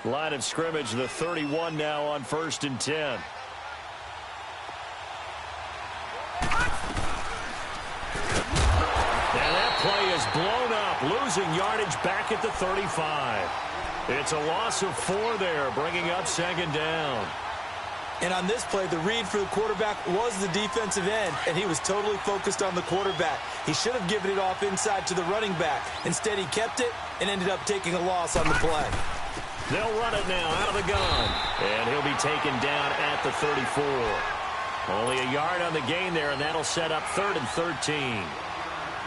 Line of scrimmage, the 31 now on 1st and 10. And that play is blown up, losing yardage back at the 35. It's a loss of 4 there, bringing up 2nd down. And on this play, the read for the quarterback was the defensive end, and he was totally focused on the quarterback. He should have given it off inside to the running back. Instead, he kept it and ended up taking a loss on the play. They'll run it now out of the gun, and he'll be taken down at the 34. Only a yard on the gain there, and that'll set up 3rd and 13.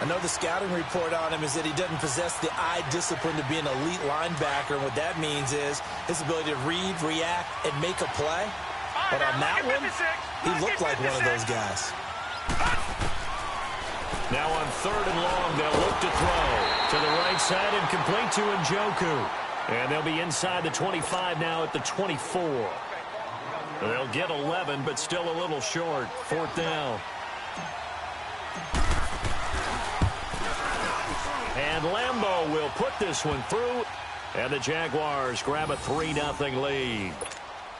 I know the scouting report on him is that he doesn't possess the eye discipline to be an elite linebacker, and what that means is his ability to read, react, and make a play. But on that one, he looked like one of those guys. Now on 3rd and long, they'll look to throw. To the right side and complete to Njoku. And they'll be inside the 25 now at the 24. They'll get 11, but still a little short. 4th down. And Lambeau will put this one through. And the Jaguars grab a 3-0 lead.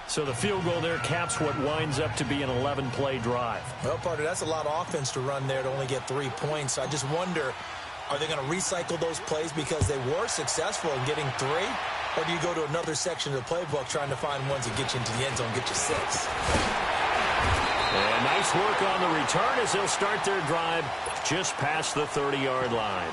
So the field goal there caps what winds up to be an 11-play drive. Well, partner, that's a lot of offense to run there to only get 3 points. I just wonder, are they going to recycle those plays because they were successful in getting 3? Or do you go to another section of the playbook trying to find ones that get you into the end zone, get you 6? And nice work on the return as they'll start their drive just past the 30-yard line.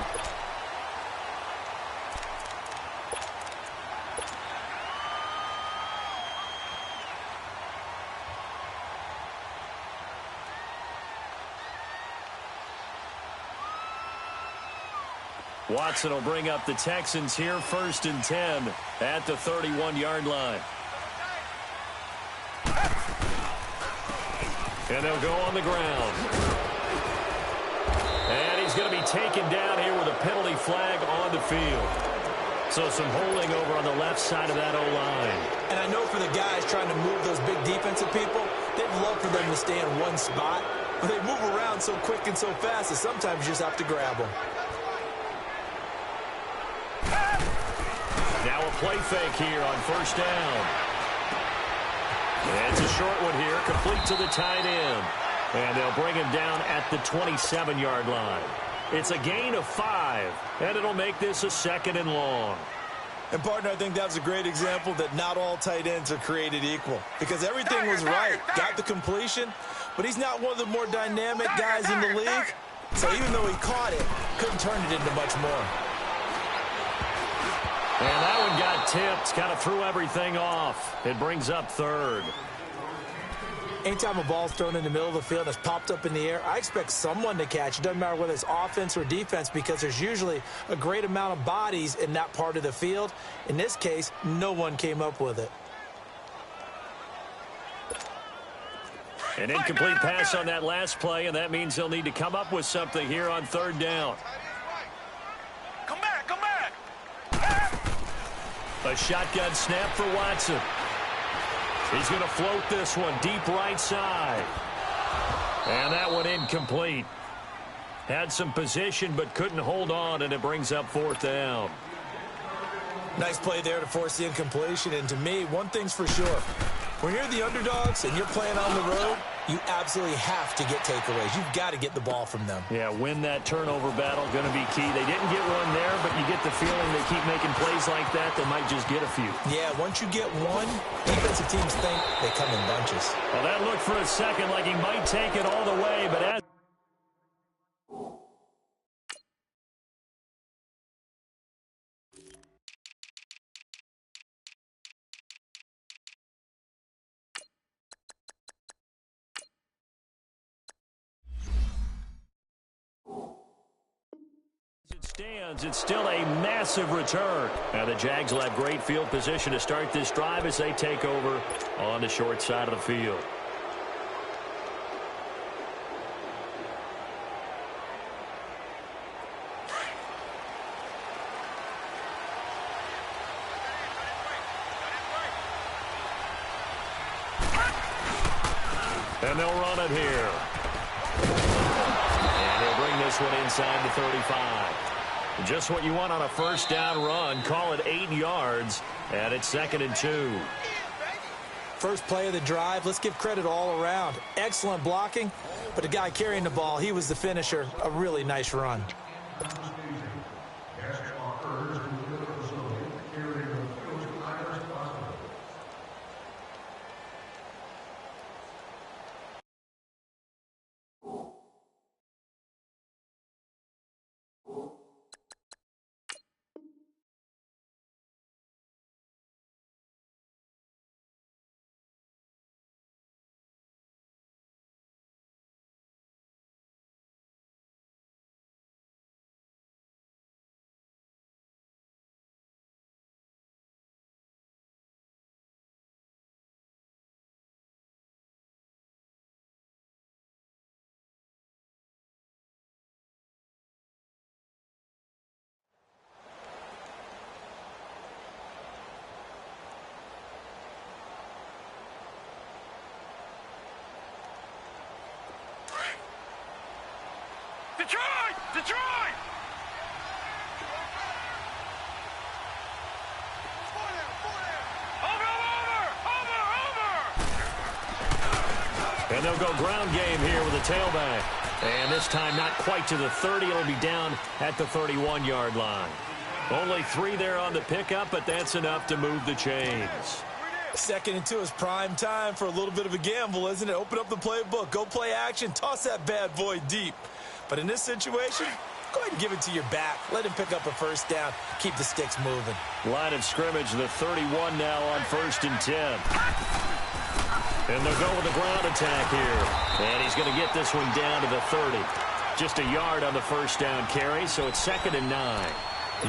Watson will bring up the Texans here, 1st and 10 at the 31-yard line. And they'll go on the ground. And he's going to be taken down here with a penalty flag on the field. So some holding over on the left side of that O-line. And I know for the guys trying to move those big defensive people, they'd love for them to stay in one spot. But they move around so quick and so fast that sometimes you just have to grab them. Now a play fake here on 1st down. And it's a short one here, complete to the tight end. And they'll bring him down at the 27-yard line. It's a gain of 5, and it'll make this a 2nd and long. And, partner, I think that was a great example that not all tight ends are created equal. Because everything was right. Got the completion, but he's not one of the more dynamic guys in the league. So even though he caught it, couldn't turn it into much more. And that one got tipped, kind of threw everything off. It brings up 3rd. Anytime a ball's thrown in the middle of the field that's popped up in the air, I expect someone to catch. It doesn't matter whether it's offense or defense because there's usually a great amount of bodies in that part of the field. In this case, no one came up with it. An incomplete pass on that last play, and that means they'll need to come up with something here on 3rd down. Come back, come back. A shotgun snap for Watson. He's going to float this one deep right side. And that one incomplete. Had some position but couldn't hold on, and it brings up 4th down. Nice play there to force the incompletion. And to me, one thing's for sure. When you're the underdogs and you're playing on the road, you absolutely have to get takeaways. You've got to get the ball from them. Yeah, win that turnover battle, going to be key. They didn't get one there, but you get the feeling they keep making plays like that, they might just get a few. Yeah, once you get one, defensive teams think they come in bunches. Well, that looked for a second like he might take it all the way, but as stands, it's still a massive return. Now the Jags will have great field position to start this drive as they take over on the short side of the field. And they'll run it here. And they'll bring this one inside the 35. Just what you want on a first down run. Call it 8 yards, and it's 2nd and 2. First play of the drive, let's give credit all around. Excellent blocking, but the guy carrying the ball, he was the finisher. A really nice run. Detroit! Detroit! And they'll go ground game here with a tailback. And this time not quite to the 30. It'll be down at the 31-yard line. Only 3 there on the pickup, but that's enough to move the chains. 2nd and 2 is prime time for a little bit of a gamble, isn't it? Open up the playbook, go play action, toss that bad boy deep. But in this situation, go ahead and give it to your back. Let him pick up a first down. Keep the sticks moving. Line of scrimmage, the 31 now on 1st and 10. And they'll go with a ground attack here. And he's going to get this one down to the 30. Just a yard on the first down carry, so it's 2nd and 9.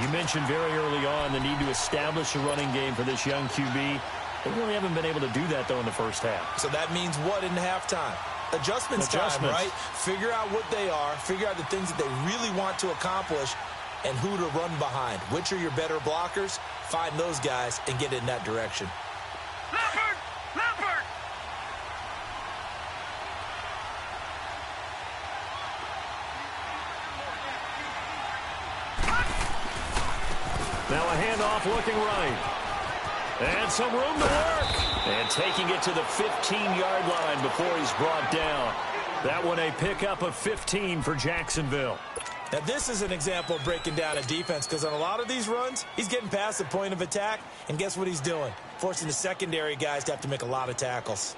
You mentioned very early on the need to establish a running game for this young QB. They really haven't been able to do that, though, in the first half. So that means what in halftime? Adjustments time, right? Figure out what they are, figure out the things that they really want to accomplish, and who to run behind. Which are your better blockers? Find those guys and get in that direction. Leopard! Leopard! Now a handoff looking right. And some room to work. And taking it to the 15-yard line before he's brought down. That one a pickup of 15 for Jacksonville. Now this is an example of breaking down a defense, because on a lot of these runs, he's getting past the point of attack, and guess what he's doing? Forcing the secondary guys to have to make a lot of tackles.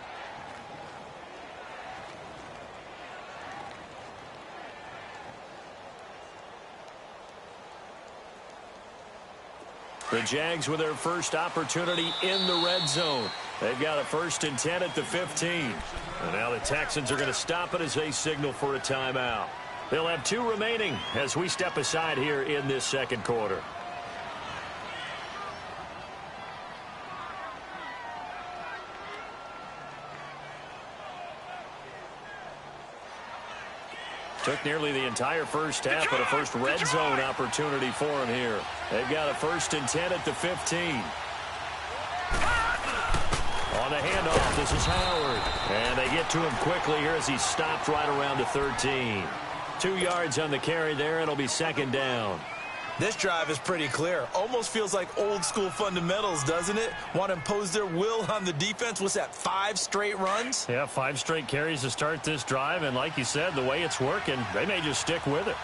The Jags with their first opportunity in the red zone. They've got a 1st and 10 at the 15. And now the Texans are going to stop it as they signal for a timeout. They'll have 2 remaining as we step aside here in this second quarter. Took nearly the entire first half, but a first red zone opportunity for him here. They've got a 1st and 10 at the 15. On the handoff, this is Howard. And they get to him quickly here as he's stopped right around the 13. 2 yards on the carry there, and it'll be 2nd down. This drive is pretty clear. Almost feels like old school fundamentals, doesn't it? Want to impose their will on the defense. What's that, 5 straight runs? Yeah, 5 straight carries to start this drive. And like you said, the way it's working, they may just stick with it.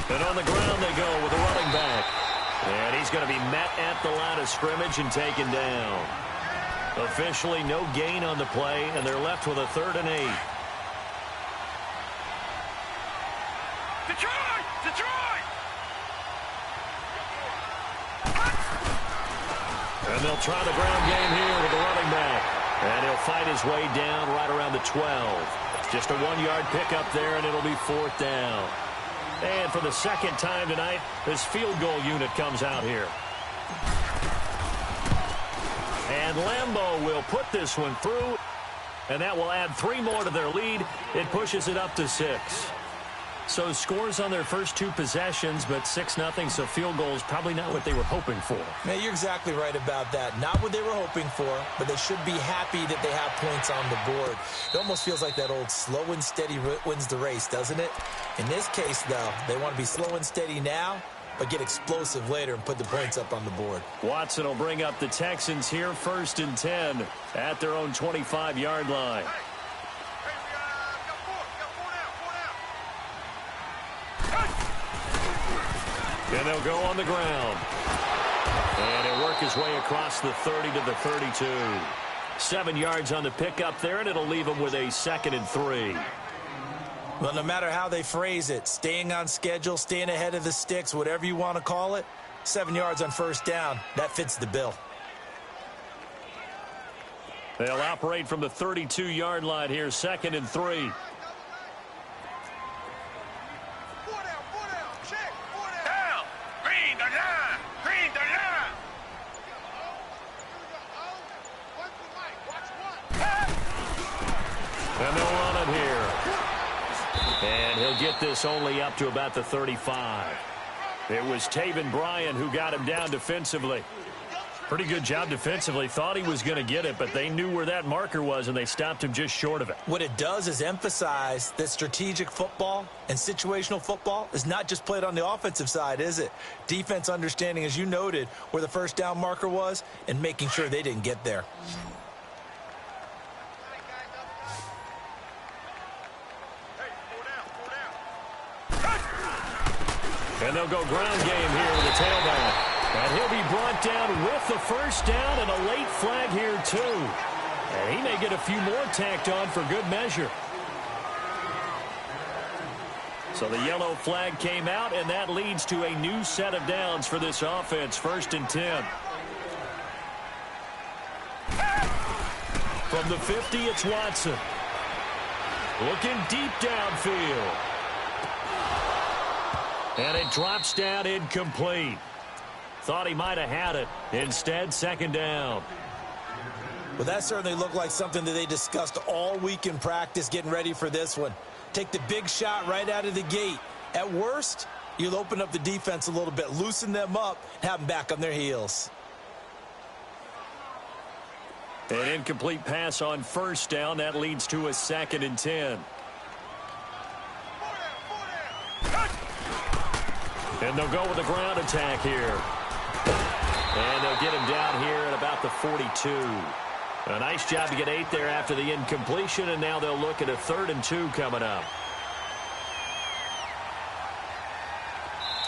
And on the ground they go with a running back. And he's going to be met at the line of scrimmage and taken down. Officially no gain on the play, and they're left with a 3rd and 8. Detroit! Detroit! And they'll try the ground game here with the running back. And he'll fight his way down right around the 12. Just a 1-yard pickup there, and it'll be 4th down. And for the 2nd time tonight, this field goal unit comes out here. And Lambeau will put this one through, and that will add 3 more to their lead. It pushes it up to 6. So scores on their first two possessions, but 6-0, so field goals probably not what they were hoping for. Man, you're exactly right about that. Not what they were hoping for, but they should be happy that they have points on the board. It almost feels like that old slow and steady wins the race, doesn't it? In this case, though, they want to be slow and steady now, but get explosive later and put the points up on the board. Watson will bring up the Texans here, 1st and 10 at their own 25-yard line. And they'll go on the ground. And he'll work his way across the 30 to the 32. 7 yards on the pickup there, and it'll leave him with a 2nd and 3. Well, no matter how they phrase it, staying on schedule, staying ahead of the sticks, whatever you want to call it, 7 yards on 1st down, that fits the bill. They'll operate from the 32-yard line here, 2nd and 3. And they'll run it here. And he'll get this only up to about the 35. It was Taven Bryan who got him down defensively. Pretty good job defensively. Thought he was going to get it, but they knew where that marker was, and they stopped him just short of it. What it does is emphasize that strategic football and situational football is not just played on the offensive side, is it? Defense understanding, as you noted, where the 1st down marker was and making sure they didn't get there. And they'll go ground game here with the tailback. And he'll be brought down with the 1st down and a late flag here, too. And he may get a few more tacked on for good measure. So the yellow flag came out, and that leads to a new set of downs for this offense, 1st and 10. From the 50, it's Watson. Looking deep downfield. And it drops down incomplete. Thought he might have had it. Instead, 2nd down. Well, that certainly looked like something that they discussed all week in practice getting ready for this one. Take the big shot right out of the gate. At worst, you'll open up the defense a little bit, loosen them up, and have them back on their heels. An incomplete pass on 1st down. That leads to a 2nd and 10. And they'll go with the ground attack here. And they'll get him down here at about the 42. A nice job to get 8 there after the incompletion, and now they'll look at a 3rd and 2 coming up.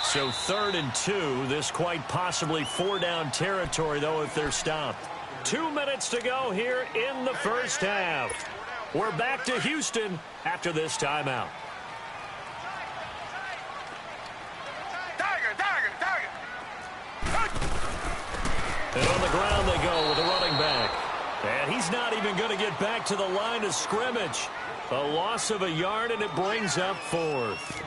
So 3rd and 2, this quite possibly 4-down territory, though, if they're stopped. 2 minutes to go here in the 1st half. We're back to Houston after this timeout. And on the ground they go with a running back. And he's not even going to get back to the line of scrimmage. A loss of a yard, and it brings up 4th.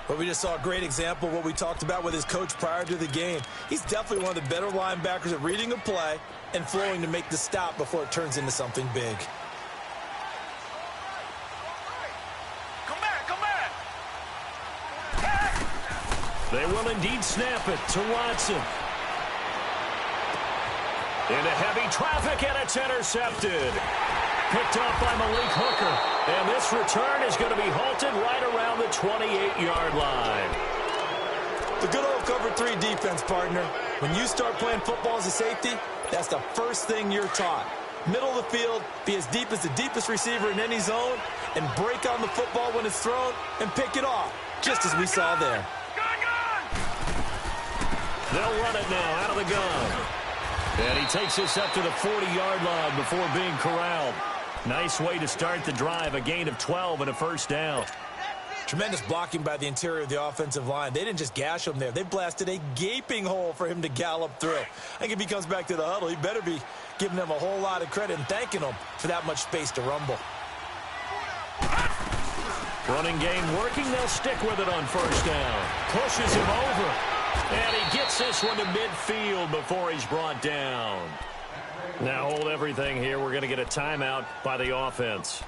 But we just saw a great example of what we talked about with his coach prior to the game. He's definitely one of the better linebackers at reading a play and flowing to make the stop before it turns into something big. Come back! They will indeed snap it to Watson. Into heavy traffic, and it's intercepted. Picked off by Malik Hooker. And this return is going to be halted right around the 28-yard line. The good old cover 3 defense, partner. When you start playing football as a safety, that's the first thing you're taught. Middle of the field, be as deep as the deepest receiver in any zone, and break on the football when it's thrown and pick it off, just as we saw there. They'll run it now out of the gun. And he takes this up to the 40-yard line before being corralled. Nice way to start the drive, a gain of 12 and a 1st down. Tremendous blocking by the interior of the offensive line. They didn't just gash him there. They blasted a gaping hole for him to gallop through. I think if he comes back to the huddle, he better be giving them a whole lot of credit and thanking them for that much space to rumble. Running game working. They'll stick with it on 1st down. Pushes him over. And he gets this one to midfield before he's brought down. Now hold everything here. We're going to get a timeout by the offense.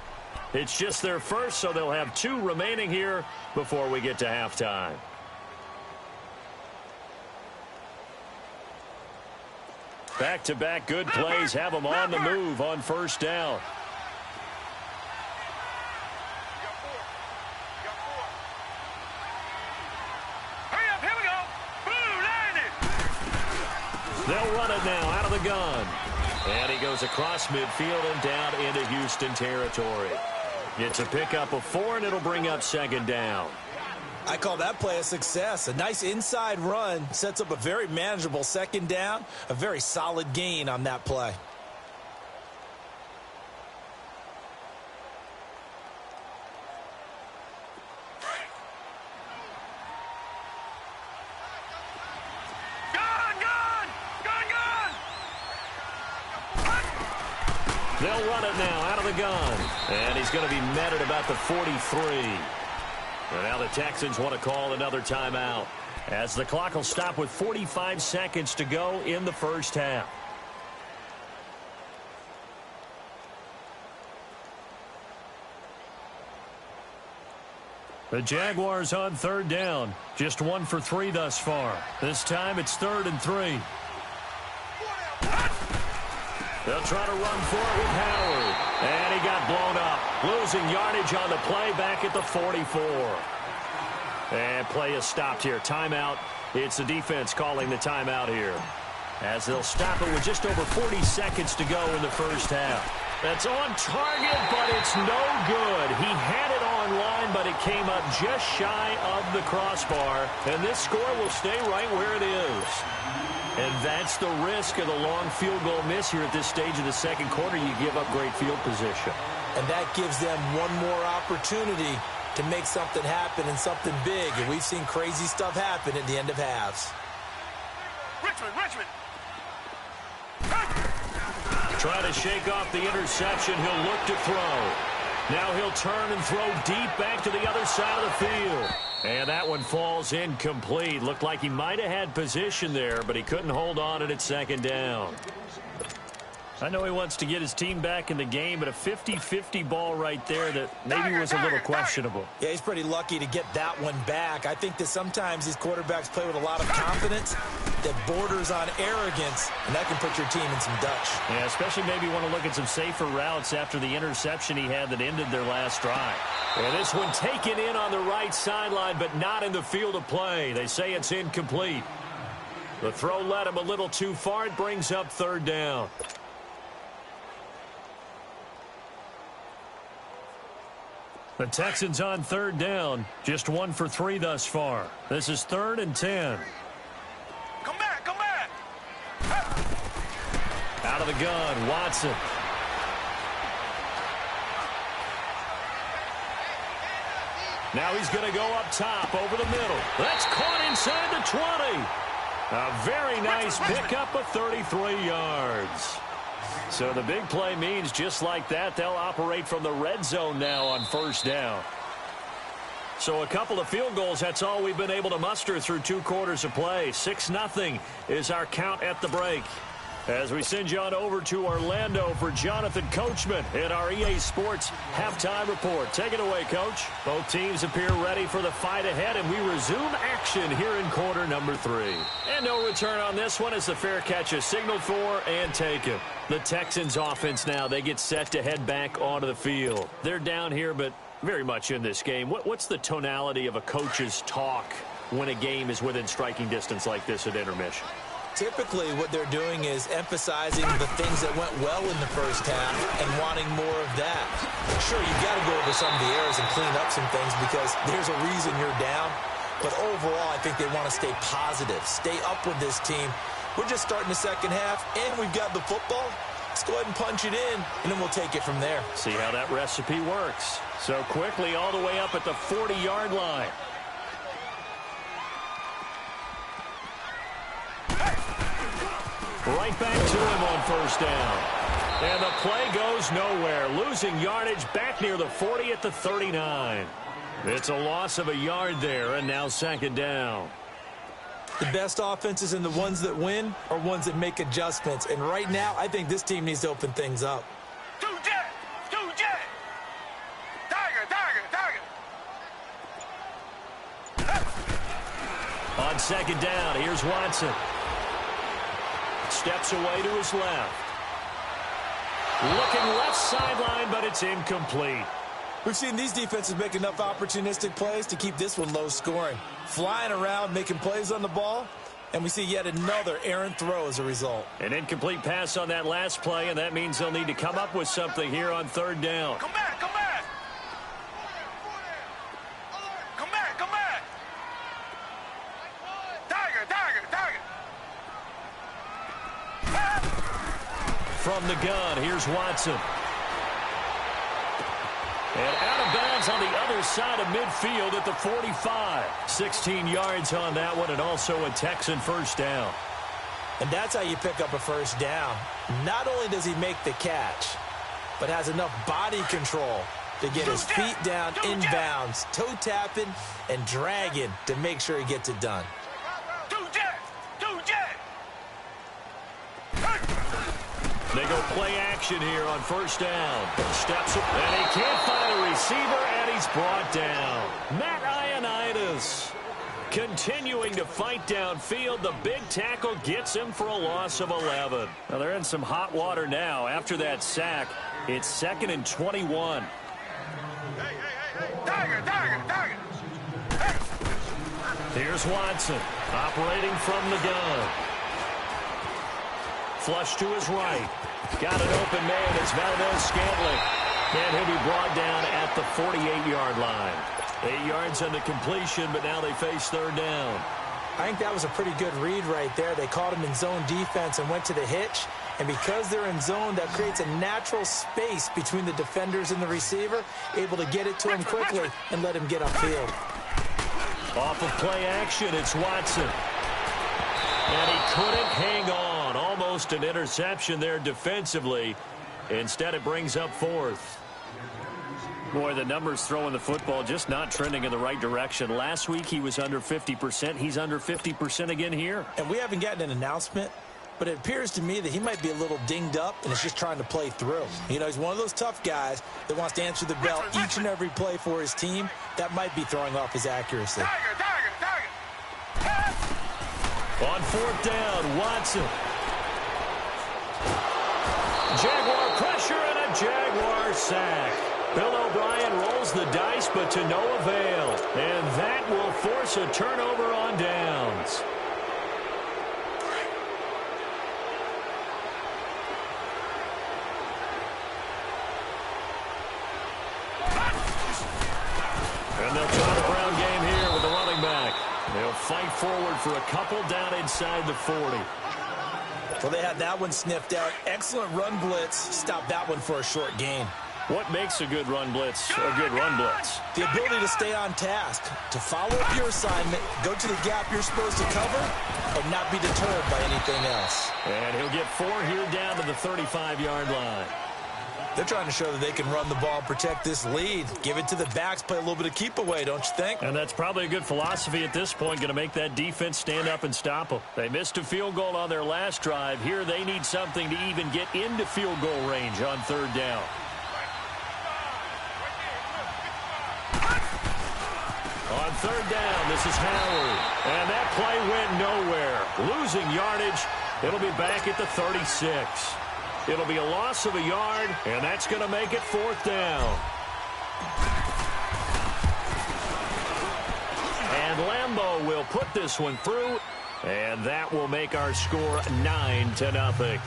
It's just their first, so they'll have 2 remaining here before we get to halftime. Back-to-back good plays have them on the move on first down. They'll run it now out of the gun. And he goes across midfield and down into Houston territory. It's a pickup of 4, and it'll bring up second down. I call that play a success. A nice inside run sets up a very manageable second down. A very solid gain on that play. They'll run it now out of the gun. And he's going to be met at about the 43. And now the Texans want to call another timeout, as the clock will stop with 45 seconds to go in the first half. The Jaguars on third down. Just 1 for 3 thus far. This time it's 3rd and 3. They'll try to run for it with Howard. And he got blown up. Losing yardage on the play back at the 44. And play is stopped here. Timeout. It's the defense calling the timeout here, as they'll stop it with just over 40 seconds to go in the first half. That's on target, but it's no good. He had it on line, but it came up just shy of the crossbar. And this score will stay right where it is. And that's the risk of the long field goal miss here at this stage of the second quarter. You give up great field position. And that gives them one more opportunity to make something happen and something big. And we've seen crazy stuff happen at the end of halves. Richmond. Trying to shake off the interception. He'll look to throw. Now he'll turn and throw deep back to the other side of the field. And that one falls incomplete. Looked like he might have had position there, but he couldn't hold on at second down. I know he wants to get his team back in the game, but a 50-50 ball right there that maybe was a little questionable. Yeah, he's pretty lucky to get that one back. I think that sometimes these quarterbacks play with a lot of confidence that borders on arrogance, and that can put your team in some Dutch. Yeah, especially maybe want to look at some safer routes after the interception he had that ended their last drive. And this one taken in on the right sideline, but not in the field of play. They say it's incomplete. The throw led him a little too far. It brings up third down. The Texans on third down. Just 1 for 3 thus far. This is 3rd and 10. Come back. Out of the gun, Watson. Now he's going to go up top over the middle. That's caught inside the 20. A very nice pickup of 33 yards. So the big play means just like that, they'll operate from the red zone now on first down. So a couple of field goals, that's all we've been able to muster through 2 quarters of play. 6-0 is our count at the break. As we send you on over to Orlando for Jonathan Coachman in our EA Sports Halftime Report. Take it away, Coach. Both teams appear ready for the fight ahead, and we resume action here in quarter number 3. And no return on this one as the fair catch is signaled for and taken. The Texans offense now, they get set to head back onto the field. They're down here, but very much in this game. What's the tonality of a coach's talk when a game is within striking distance like this at intermission? Typically, what they're doing is emphasizing the things that went well in the first half and wanting more of that. Sure, you've got to go over some of the errors and clean up some things because there's a reason you're down. But overall, I think they want to stay positive, stay up with this team. We're just starting the second half, and we've got the football. Let's go ahead and punch it in, and then we'll take it from there. See how that recipe works. So quickly all the way up at the 40-yard line. Right back to him on first down. And the play goes nowhere. Losing yardage back near the 40 at the 39. It's a loss of a yard there, and now second down. The best offenses and the ones that win are ones that make adjustments. And right now, I think this team needs to open things up. On second down, here's Watson. Steps away to his left. Looking left sideline, but it's incomplete. We've seen these defenses make enough opportunistic plays to keep this one low scoring. Flying around, making plays on the ball, and we see yet another errant throw as a result. An incomplete pass on that last play, and that means they'll need to come up with something here on third down. Come back, come back. Come back, come back. Tiger, tiger, tiger. From the gun, here's Watson. And out of bounds on the other side of midfield at the 45. 16 yards on that one, and also a Texan first down. And that's how you pick up a first down. Not only does he make the catch, but has enough body control to get his feet down inbounds, toe tapping and dragging to make sure he gets it done. They go play action here on first down. Steps up, and he can't find a receiver, and he's brought down. Matt Ioannidis continuing to fight downfield. The big tackle gets him for a loss of 11. Now they're in some hot water now. After that sack, it's 2nd and 21. Tiger, tiger, tiger. Here's Watson operating from the gun. Flush to his right. Got an open man. It's Valdez-Scantling. And he'll be brought down at the 48-yard line. 8 yards on the completion, but now they face third down. I think that was a pretty good read right there. They caught him in zone defense and went to the hitch. And because they're in zone, that creates a natural space between the defenders and the receiver, able to get it to him quickly and let him get upfield. Off of play action, it's Watson. And he couldn't hang on. Almost an interception there defensively. Instead, it brings up 4th. Boy, the numbers throwing the football just not trending in the right direction. Last week, he was under 50%. He's under 50% again here. And we haven't gotten an announcement, but it appears to me that he might be a little dinged up and is just trying to play through. You know, he's one of those tough guys that wants to answer the bell each and every play for his team. That might be throwing off his accuracy. Tiger, tiger, tiger. On fourth down, Watson. Jaguar pressure and a Jaguar sack. Bill O'Brien rolls the dice, but to no avail. And that will force a turnover on downs. And they'll try the ground game here with the running back. They'll fight forward for a couple down inside the 40. Well, they had that one sniffed out. Excellent run blitz. Stop that one for a short gain. What makes a good run blitz a good run blitz? The ability to stay on task, to follow up your assignment, go to the gap you're supposed to cover, and not be deterred by anything else. And he'll get 4 here down to the 35-yard line. They're trying to show that they can run the ball and protect this lead. Give it to the backs, play a little bit of keep away, don't you think? And that's probably a good philosophy at this point, going to make that defense stand up and stop them. They missed a field goal on their last drive. Here they need something to even get into field goal range on third down. On third down, this is Howard. And that play went nowhere. Losing yardage. It'll be back at the 36. It'll be a loss of a yard, and that's going to make it fourth down. And Lambeau will put this one through, and that will make our score 9-0.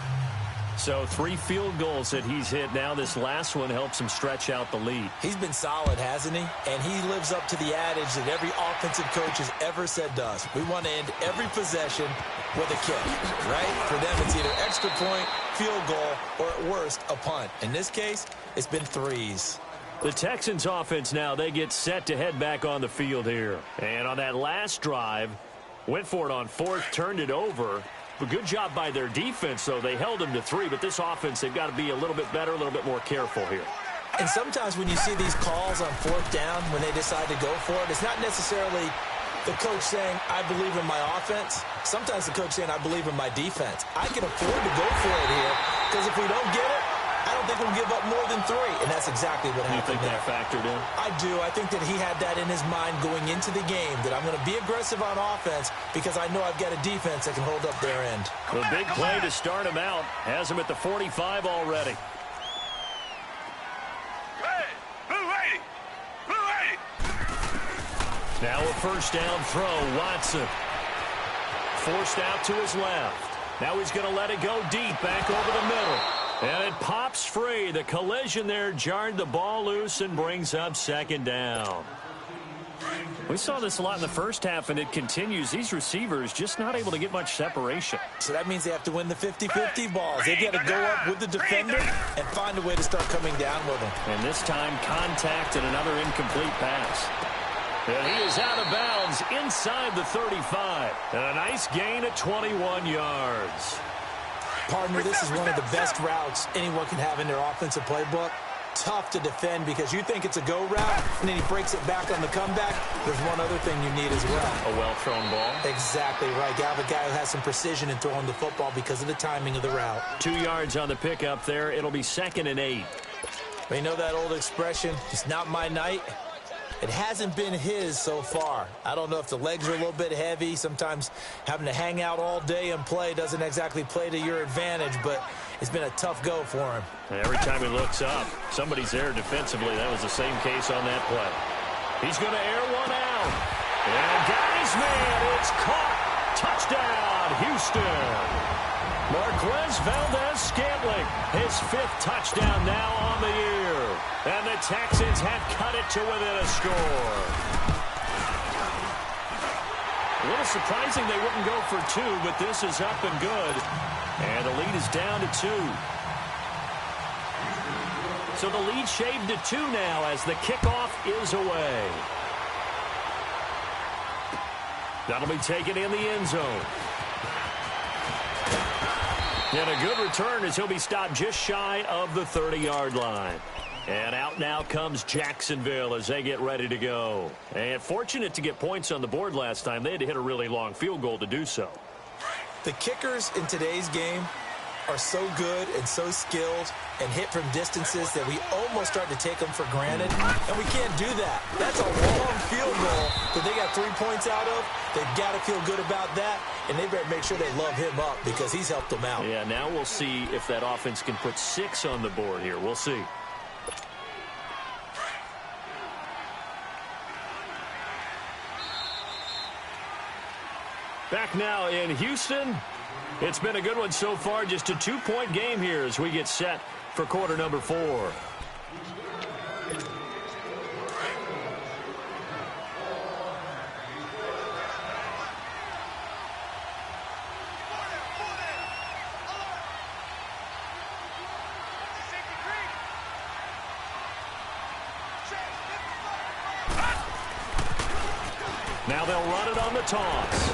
So 3 field goals that he's hit now. This last one helps him stretch out the lead. He's been solid, hasn't he? And he lives up to the adage that every offensive coach has ever said to us. We want to end every possession with a kick, right? For them, it's either extra point, field goal, or at worst, a punt. In this case, it's been 3s. The Texans offense now, they get set to head back on the field here. And on that last drive, went for it on 4th, turned it over. But good job by their defense, though. They held them to 3, but this offense, they've got to be a little bit better, a little bit more careful here. And sometimes when you see these calls on 4th down, when they decide to go for it, it's not necessarily the coach saying, I believe in my offense. Sometimes the coach saying, I believe in my defense. I can afford to go for it here, because if we don't get it, I don't don't think we'll give up more than 3, and that's exactly what happened. You think that factored in? I do. I think that he had that in his mind going into the game, that I'm going to be aggressive on offense because I know I've got a defense that can hold up their end. The big play to start him out has him at the 45 already. Now a first down throw, Watson. Forced out to his left. Now he's going to let it go deep, back over the middle. And it pops free. The collision there jarred the ball loose and brings up second down. We saw this a lot in the first half, and it continues. These receivers just not able to get much separation. So that means they have to win the 50-50 balls. They've got to go up with the defender and find a way to start coming down with them. And this time, contact and another incomplete pass. And he is out of bounds inside the 35. And a nice gain at 21 yards. Partner, this is one of the best routes anyone can have in their offensive playbook. Tough to defend because you think it's a go route, and then he breaks it back on the comeback. There's one other thing you need as well. A well-thrown ball. Exactly right. You have a guy who has some precision in throwing the football because of the timing of the route. 2 yards on the pickup there. It'll be 2nd and 8. You know that old expression, it's not my night? It hasn't been his so far. I don't know if the legs are a little bit heavy. Sometimes having to hang out all day and play doesn't exactly play to your advantage, but it's been a tough go for him. Every time he looks up, somebody's there defensively. That was the same case on that play. He's going to air one out. And guys, man, it's caught. Touchdown, Houston. Marquez Valdez-Scantling, his 5th touchdown now on the year. And the Texans have cut it to within a score. A little surprising they wouldn't go for 2, but this is up and good. And the lead is down to 2. So the lead shaved to 2 now as the kickoff is away. That'll be taken in the end zone. And a good return as he'll be stopped just shy of the 30-yard line. And out now comes Jacksonville as they get ready to go. And fortunate to get points on the board last time. They had to hit a really long field goal to do so. The kickers in today's game are so good and so skilled and hit from distances that we almost start to take them for granted. And we can't do that. That's a long field goal that they got 3 points out of. They've got to feel good about that, and they better make sure they love him up because he's helped them out. Yeah, now we'll see if that offense can put 6 on the board here. We'll see. Back now in Houston. It's been a good one so far. Just a 2-point game here as we get set for quarter number 4. Now they'll run it on the toss.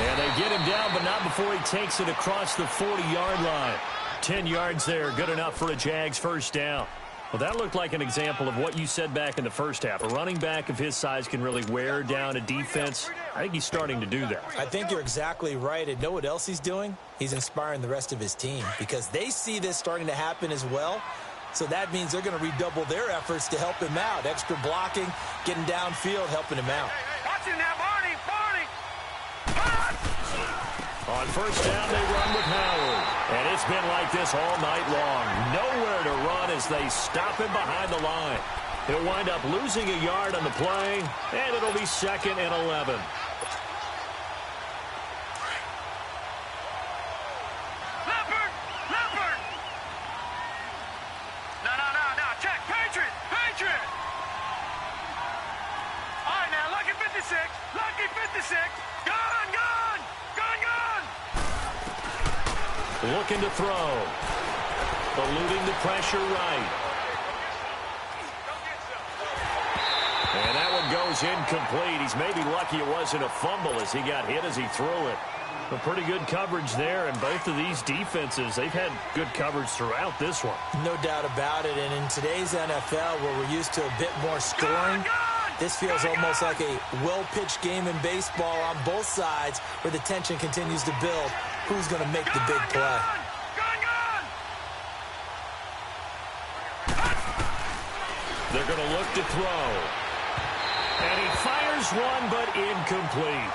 And they get him down, but not before he takes it across the 40-yard line. 10 yards there, good enough for a Jags first down. Well, that looked like an example of what you said back in the first half. A running back of his size can really wear down a defense. I think he's starting to do that. I think you're exactly right. And know what else he's doing? He's inspiring the rest of his team because they see this starting to happen as well. So that means they're going to redouble their efforts to help him out. Extra blocking, getting downfield, helping him out. Watching that, Barney! On first down, they run with Howard. And it's been like this all night long. Nowhere to run as they stop him behind the line. He'll wind up losing a yard on the play, and it'll be 2nd and 11. Leopard! Leopard! No. Check. Patriot! Patriot! All right, now, lucky 56. Lucky 56. Gone! Looking to throw. Eluding the pressure right. And that one goes incomplete. He's maybe lucky it wasn't a fumble as he got hit as he threw it. But pretty good coverage there, and both of these defenses, they've had good coverage throughout this one. No doubt about it, and in today's NFL where we're used to a bit more scoring, this feels almost like a well-pitched game in baseball on both sides where the tension continues to build. Who's going to make the big play? They're going to look to throw. And he fires one, but incomplete.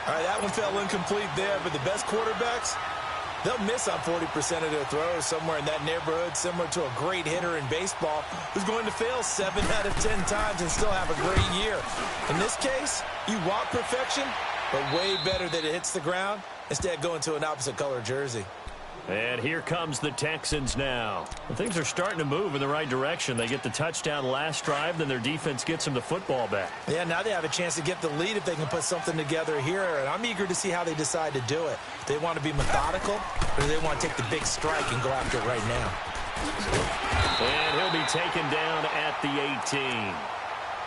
All right, that one fell incomplete there, but the best quarterbacks, they'll miss on 40% of their throws, somewhere in that neighborhood, similar to a great hitter in baseball who's going to fail 7 out of 10 times and still have a great year. In this case, you want perfection, but way better that it hits the ground instead of going to an opposite color jersey. And here comes the Texans now. Well, things are starting to move in the right direction. They get the touchdown last drive, then their defense gets them the football back. Yeah, now they have a chance to get the lead if they can put something together here, and I'm eager to see how they decide to do it. They want to be methodical, or do they want to take the big strike and go after it right now? And he'll be taken down at the 18.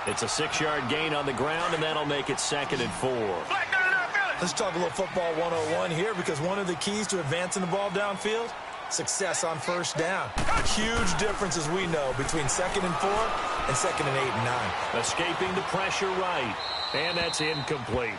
It's a 6-yard gain on the ground, and that'll make it 2nd and 4. Let's talk a little football 101 here, because one of the keys to advancing the ball downfield, success on first down. Huge difference, as we know, between 2nd and 4 and 2nd and 8 and 9. Escaping the pressure right, and that's incomplete.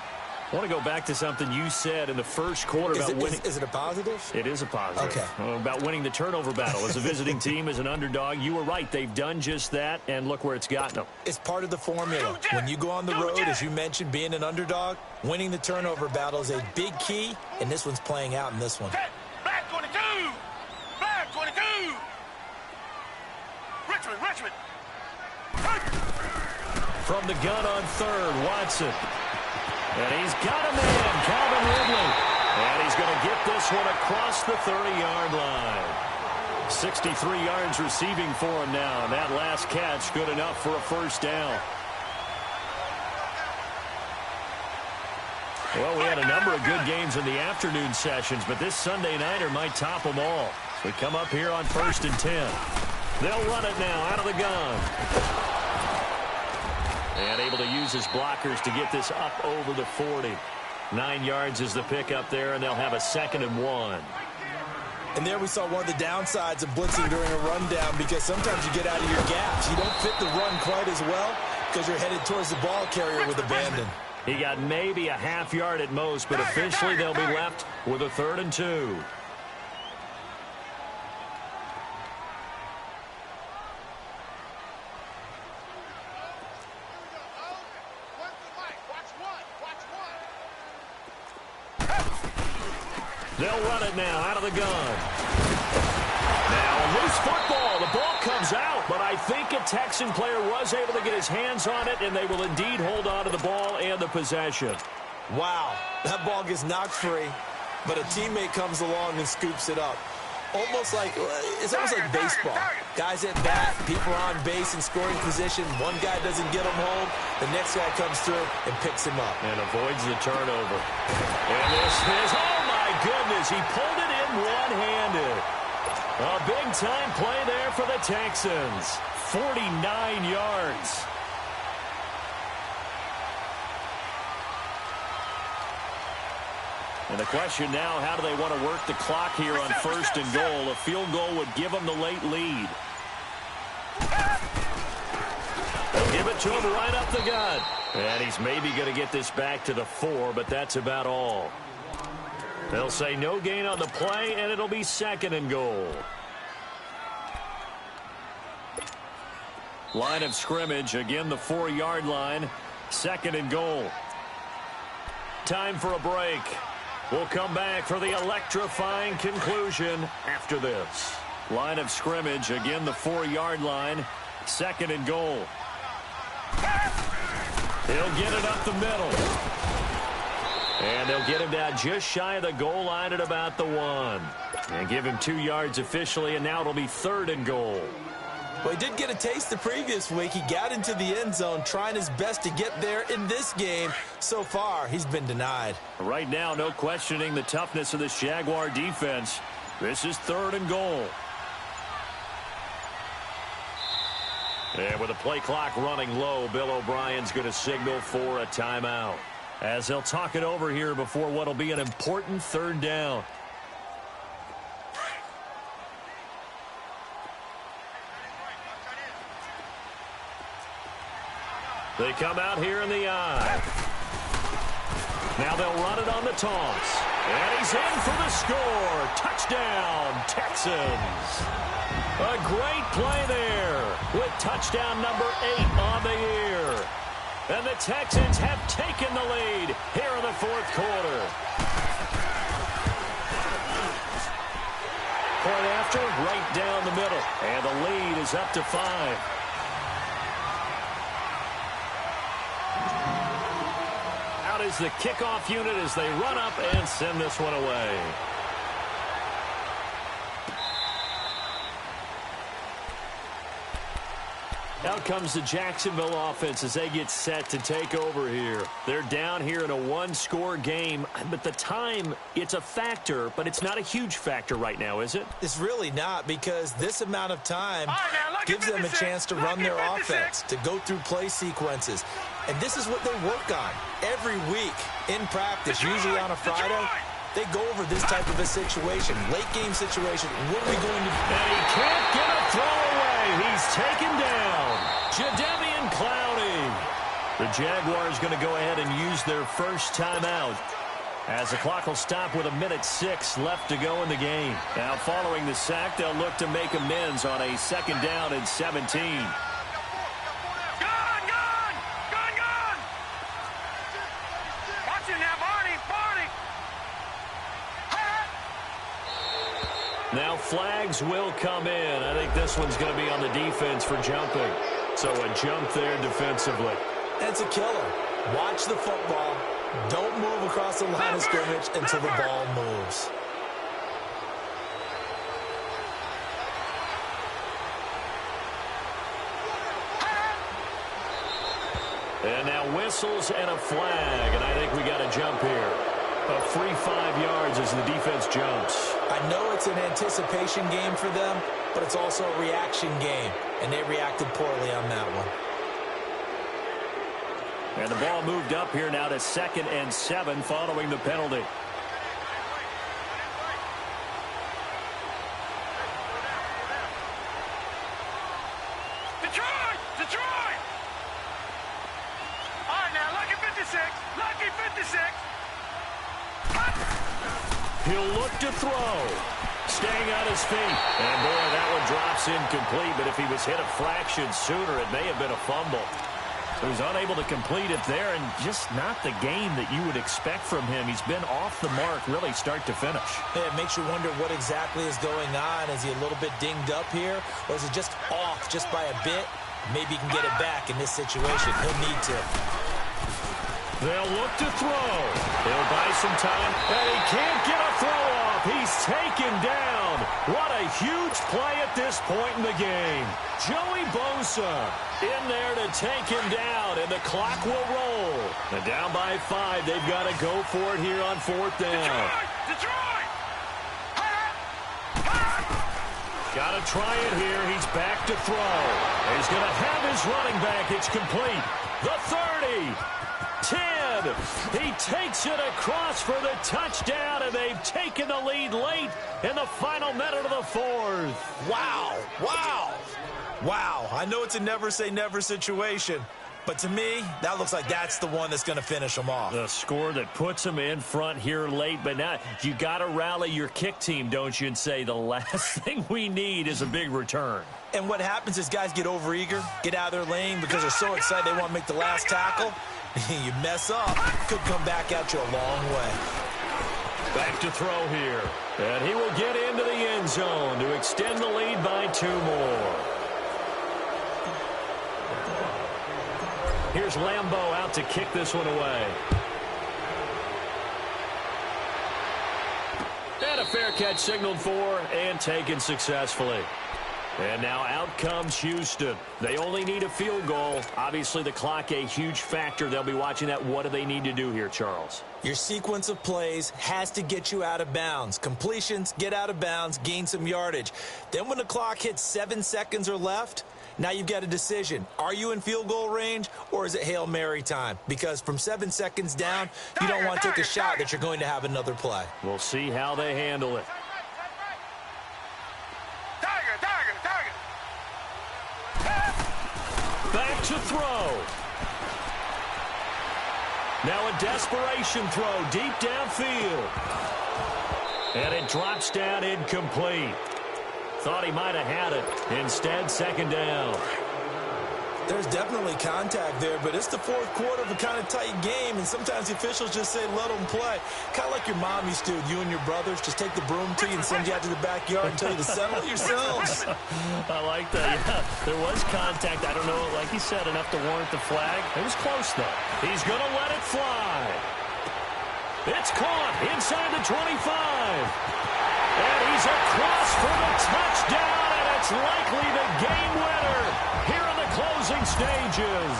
I want to go back to something you said in the first quarter about winning. Is it a positive? It is a positive. Okay. About winning the turnover battle. As a visiting team, as an underdog, you were right. They've done just that, and look where it's gotten them. It's part of the formula. When you go on the road, as you mentioned, being an underdog, winning the turnover battle is a big key, and this one's playing out in this one. Black 22! Black 22! Richmond! From the gun on third, Watson. And he's got a man, Calvin Ridley. And he's going to get this one across the 30-yard line. 63 yards receiving for him now. And that last catch good enough for a first down. Well, we had a number of good games in the afternoon sessions, but this Sunday nighter might top them all. So we come up here on 1st and 10. They'll run it now out of the gun. And able to use his blockers to get this up over the 40. 9 yards is the pickup there, and they'll have a 2nd and 1. And there we saw one of the downsides of blitzing during a rundown, because sometimes you get out of your gaps. You don't fit the run quite as well because you're headed towards the ball carrier with abandon. He got maybe a half yard at most, but officially they'll be left with a 3rd and 2. They'll run it now out of the gun. Now a loose football. The ball comes out, but I think a Texan player was able to get his hands on it, and they will indeed hold on to the ball and the possession. Wow, that ball gets knocked free, but a teammate comes along and scoops it up. It's almost like baseball. Guys at bat, people are on base in scoring position. One guy doesn't get him home. The next guy comes through and picks him up. And avoids the turnover. And this is, oh my goodness, he pulled it in one-handed. A big-time play there for the Texans. 49 yards. And the question now, how do they want to work the clock here on 1st and goal? A field goal would give them the late lead. They'll give it to him right up the gut. And he's maybe going to get this back to the 4, but that's about all. They'll say no gain on the play, and it'll be 2nd and goal. Line of scrimmage, again the 4-yard line. 2nd and goal. Time for a break. We'll come back for the electrifying conclusion after this. Line of scrimmage, again the 4-yard line. 2nd and goal. He'll get it up the middle. And they'll get him down just shy of the goal line at about the 1. And give him 2 yards officially, and now it'll be 3rd and goal. Well, he did get a taste the previous week. He got into the end zone, trying his best to get there in this game. So far, he's been denied. Right now, no questioning the toughness of this Jaguar defense. This is 3rd and goal. And with the play clock running low, Bill O'Brien's going to signal for a timeout, as they'll talk it over here before what will be an important 3rd down. They come out here in the eye. Now they'll run it on the toss. And he's in for the score. Touchdown, Texans. A great play there with touchdown number 8 on the year. And the Texans have taken the lead here in the fourth quarter. Point after, right down the middle. And the lead is up to 5. Out is the kickoff unit as they run up and send this one away. Out comes the Jacksonville offense as they get set to take over here. They're down here in a one-score game, but the time, it's a factor, but it's not a huge factor right now, is it? It's really not, because this amount of time gives them a chance to run their offense, to go through play sequences. And this is what they work on every week in practice, usually on a Friday. They go over this type of a situation, late-game situation. What are we going to do? And he can't get a throw away. He's taken down. Jadeveon Clowney. The Jaguars going to go ahead and use their first timeout, as the clock will stop with 1:06 left to go in the game. Now, following the sack, they'll look to make amends on a 2nd down and 17. Now flags will come in. I think this one's going to be on the defense for jumping. So a jump there defensively. That's a killer. Watch the football. Don't move across the line of scrimmage until the ball moves. And now whistles and a flag, and I think we got a jump here. A free 5 yards as the defense jumps. I know it's an anticipation game for them, but it's also a reaction game, and they reacted poorly on that one. And the ball moved up here now to 2nd and 7 following the penalty. Detroit! Detroit! All right, now, lucky 56. Lucky 56. He'll look to throw. Staying on his feet. And, boy, that one drops incomplete. But if he was hit a fraction sooner, it may have been a fumble. So he's unable to complete it there, and just not the game that you would expect from him. He's been off the mark, really, start to finish. Yeah, it makes you wonder what exactly is going on. Is he a little bit dinged up here, or is it just off just by a bit? Maybe he can get it back in this situation. He'll need to. They'll look to throw. He'll buy some time, and he can't get a throw off. He's taken down. What a huge play at this point in the game. Joey Bosa in there to take him down, and the clock will roll. And down by 5, they've got to go for it here on 4th down. Detroit! Got to try it here. He's back to throw. He's going to have his running back. It's complete. The 30. 10. He takes it across for the touchdown, and they've taken the lead late in the final minute of the 4th. Wow. Wow. Wow. I know it's a never-say-never situation, but to me, that looks like that's the one that's going to finish them off. The score that puts them in front here late, but now you got to rally your kick team, don't you, and say the last thing we need is a big return. And what happens is guys get overeager, get out of their lane because they're so excited they want to make the last tackle. You mess up, could come back at you a long way. Back to throw here. And he will get into the end zone to extend the lead by 2 more. Here's Lambeau out to kick this one away. And a fair catch signaled for and taken successfully. And now out comes Houston. They only need a field goal. Obviously, the clock a huge factor. They'll be watching that. What do they need to do here, Charles? Your sequence of plays has to get you out of bounds. Completions, get out of bounds, gain some yardage. Then when the clock hits 7 seconds or left, now you've got a decision. Are you in field goal range, or is it Hail Mary time? Because from 7 seconds down, you don't want to take a shot that you're going to have another play. We'll see how they handle it. Back to throw. Now a desperation throw deep downfield. And it drops down incomplete. Thought he might have had it. Instead, second down. There's definitely contact there, but it's the fourth quarter of a kind of tight game, and sometimes the officials just say, let them play. Kind of like your mom used to with you and your brothers. Just take the broom to you and send you out to the backyard and tell you to settle it yourselves. I like that. Yeah, there was contact. I don't know, like he said, enough to warrant the flag. It was close, though. He's going to let it fly. It's caught inside the 25. And he's across for the touchdown, and it's likely the game winner here in the closing stages.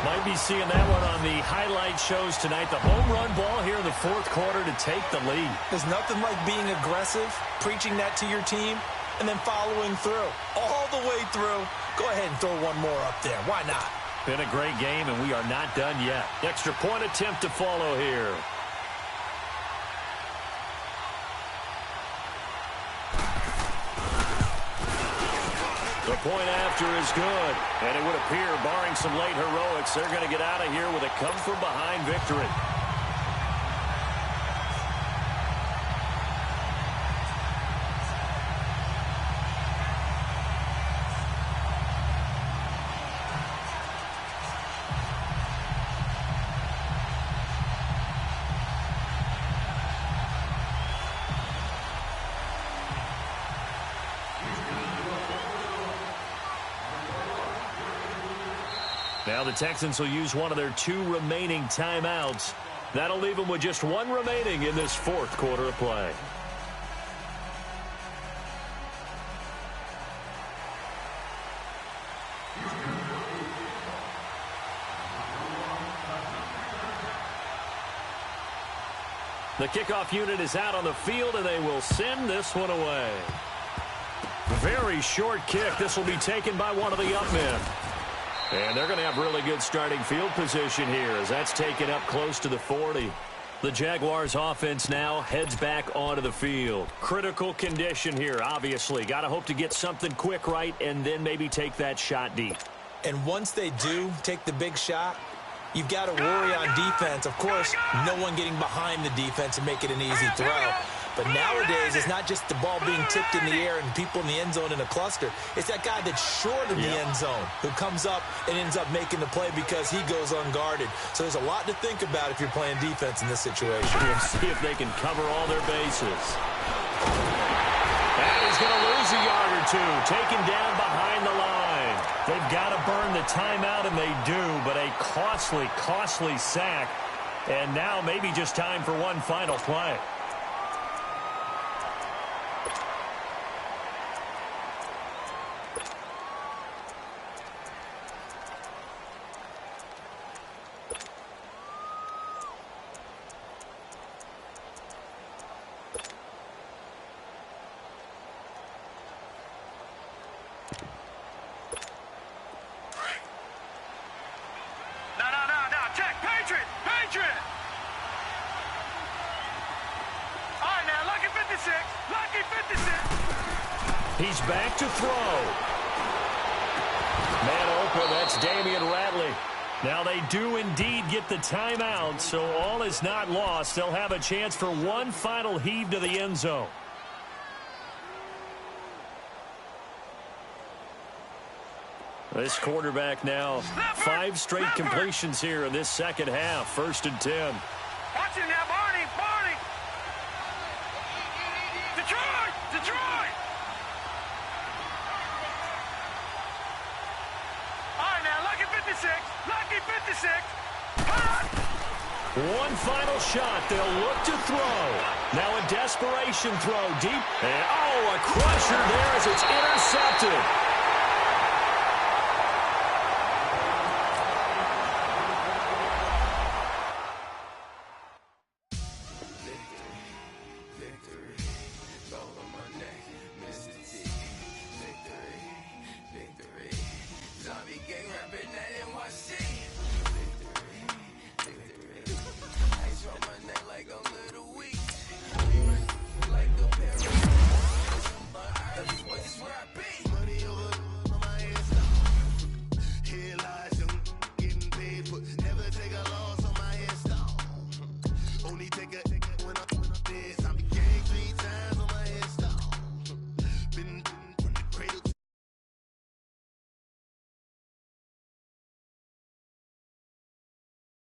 Might be seeing that one on the highlight shows tonight. The home run ball here in the fourth quarter to take the lead. There's nothing like being aggressive, preaching that to your team, and then following through. All the way through. Go ahead and throw one more up there. Why not? Been a great game, and we are not done yet. Extra point attempt to follow here. The point after is good, and it would appear, barring some late heroics, they're going to get out of here with a come-from-behind victory. Now the Texans will use one of their 2 remaining timeouts. That'll leave them with just 1 remaining in this fourth quarter of play. The kickoff unit is out on the field, and they will send this one away. Very short kick. This will be taken by one of the up men. And they're going to have really good starting field position here as that's taken up close to the 40. The Jaguars offense now heads back onto the field. Critical condition here, obviously. Got to hope to get something quick right and then maybe take that shot deep. And once they do take the big shot, you've got to worry on defense. Of course, no one getting behind the defense and make it an easy throw. But nowadays, it's not just the ball being tipped in the air and people in the end zone in a cluster. It's that guy that's short of the end zone who comes up and ends up making the play because he goes unguarded. So there's a lot to think about if you're playing defense in this situation. We'll see if they can cover all their bases. And he's going to lose a yard or two, taken down behind the line. They've got to burn the timeout, and they do, but a costly, costly sack. And now maybe just time for one final play. He's back to throw. Man open, that's Damian Ratley. Now they do indeed get the timeout, so all is not lost. They'll have a chance for one final heave to the end zone. This quarterback now 5 straight completions here in this second half. 1st and 10. Watch it now, Barney. Detroit. All right, now, lucky 56. One final shot. They'll look to throw. Now a desperation throw deep. And, a crusher there as it's intercepted.